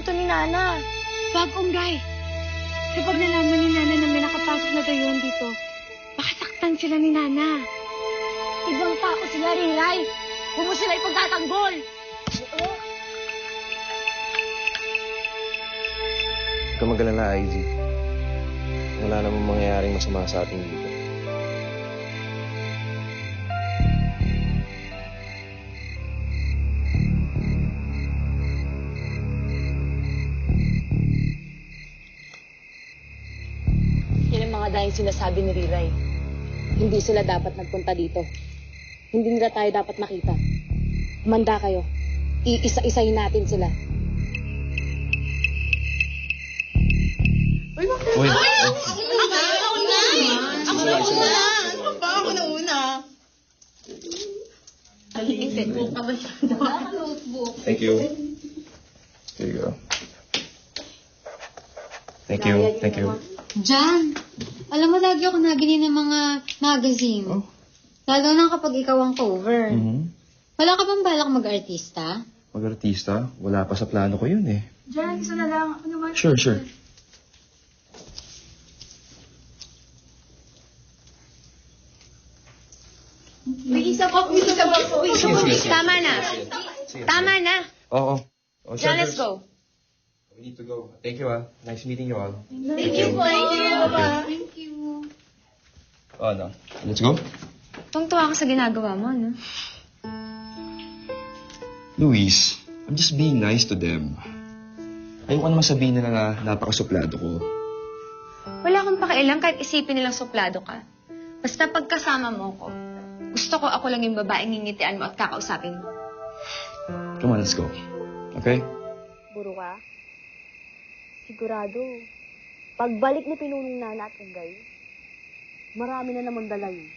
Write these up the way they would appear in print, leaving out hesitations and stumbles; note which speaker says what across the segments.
Speaker 1: naman to ni Nana.
Speaker 2: Bagong guy. Kapag nalaman ni Nana na may nakapasok na dayon dito, baka saktan sila ni Nana.
Speaker 1: Ibang tao sila, Riray. Huwag mo sila ipagtatanggol.
Speaker 3: Huwag ka mag-alala, Ivy. Wala namang mangyayaring masama sa atin dito.
Speaker 1: Yan ang mga dahil sinasabi ni Riray. Hindi sila dapat nagpunta dito. Hindi nila tayo dapat makita. Manda kayo. Iisa-isayin natin sila.
Speaker 3: Uy!
Speaker 4: Ako na una.
Speaker 3: Thank you. There you go. Thank you. Thank you.
Speaker 2: Jan, alam mo lagi ako nabili ng mga magazine.
Speaker 3: Oh.
Speaker 2: Lalo na kapag ikaw ang cover.
Speaker 3: Mm-hmm.
Speaker 2: Wala ka bang balak mag-artista?
Speaker 3: Mag-artista? Wala pa sa plano ko yun eh.
Speaker 2: Jan, isa na lang. Ano naman?
Speaker 3: Sure, sure.
Speaker 2: May isa pa po. Tama na. Tama na.
Speaker 3: Oo. Oh,
Speaker 2: Jan, let's go.
Speaker 3: We need to go. Thank you, ah. Nice meeting you all.
Speaker 2: Thank you. Thank you.
Speaker 3: Oh, no. Let's go.
Speaker 2: Tungtuwa ka sa ginagawa mo, no?
Speaker 3: Luis, I'm just being nice to them. Ayoko naman sabihin nila na napakasuplado ko.
Speaker 2: Wala akong pakialam kahit isipin nilang suplado ka. Basta pagkasama mo ko, gusto ko ako lang yung babaeng ngingitian mo at kakausapin mo.
Speaker 3: Come on, let's go. Okay?
Speaker 1: Buro ka? Sigurado. Pagbalik ni Pinunong Nana at Ugay, marami na naman dala yun.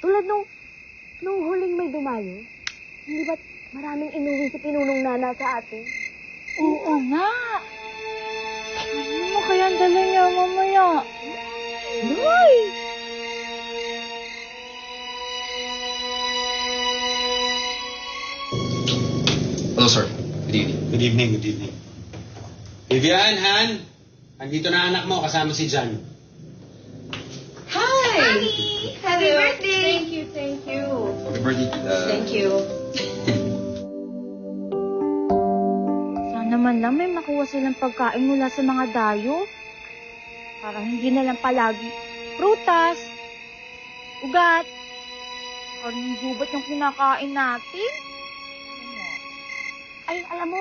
Speaker 1: Tulad nung huling may dumayo, hindi ba't maraming inuwi si Pinunong Nana sa atin?
Speaker 2: Oo nga! Ano mo kaya ang dala niya mamaya?
Speaker 1: Ay!
Speaker 3: Hello, sir. Good evening.
Speaker 5: Good evening, good evening. Vivian, Han, andito na anak mo kasama si Jan.
Speaker 2: Hi! Happy birthday!
Speaker 1: Thank you.
Speaker 3: Happy birthday.
Speaker 1: Thank you.
Speaker 2: Sana man lang may makuha silang pagkain mula sa mga dayo. Para hindi na lang palagi prutas, ugat, karning gubat yung kinakain natin.
Speaker 1: Ay, alam mo,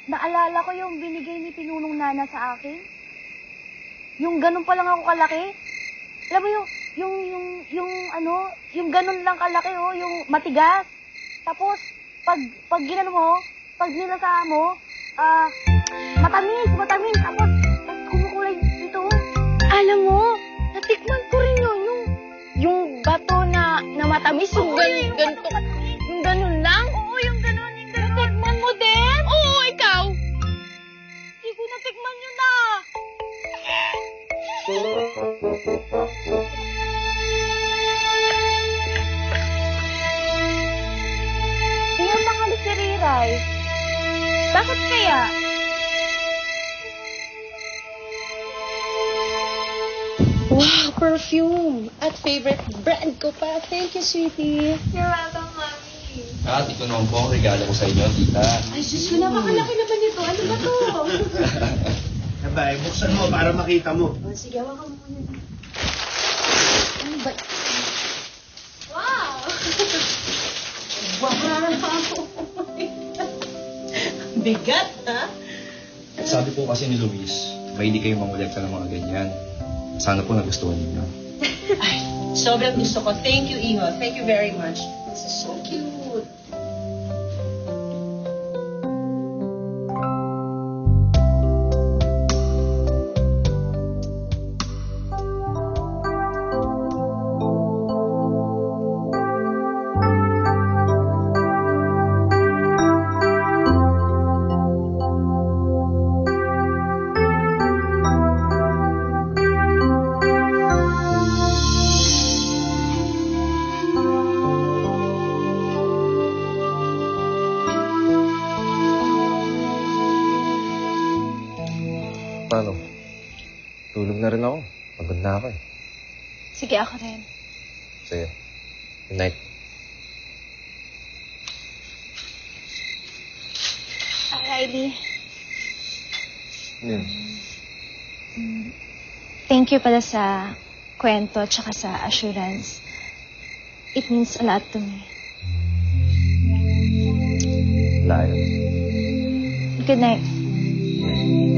Speaker 1: naalala ko yung binigay ni Pinunong Nana sa akin. Yung ganun pa lang ako kalaki. Alam mo yung ganun lang kalaki, oh, yung matigas. Tapos, pag ginano mo, pag nilasa mo, matamis. Tapos kumukulay dito.
Speaker 2: Alam mo, natikman ko rin yun, yung bato na matamis, yung ganito. Yung ganun lang? Oo, yung ganun. Natikman mo din? Oo, ikaw. Hindi ko natikman yun
Speaker 1: Hindi yung mga si Riray. Bakit kaya?
Speaker 6: Wow, perfume! At favorite brand ko pa. Thank you, sweetie.
Speaker 2: You're welcome, Mami.
Speaker 3: Ito naman po ang regalo ko sa inyo, tita.
Speaker 6: Ay, Diyos ko, napakalaki naman ito. Ano ba to?
Speaker 5: Abay, buksan mo para makita mo.
Speaker 6: Oh, sige, hawakan mo muna.
Speaker 2: Ano ba? Wow!
Speaker 6: Bigat, ha?
Speaker 3: Sabi po kasi ni Luis, mahilig kayong mangolekta ng mga ganyan. Sana po nagustuhan ninyo.
Speaker 6: Ay, sobrang gusto ko. Thank you, Iho. Thank you very much. This is so cute.
Speaker 4: Tulog na rin ako. Pagod na ako eh.
Speaker 2: Sige, ako rin.
Speaker 4: Sige. Good night.
Speaker 2: Riley,
Speaker 4: Yun.
Speaker 2: thank you pala sa kwento at saka sa assurance. It means a lot to me.
Speaker 4: Wala yun.
Speaker 2: Good night.
Speaker 4: Good night.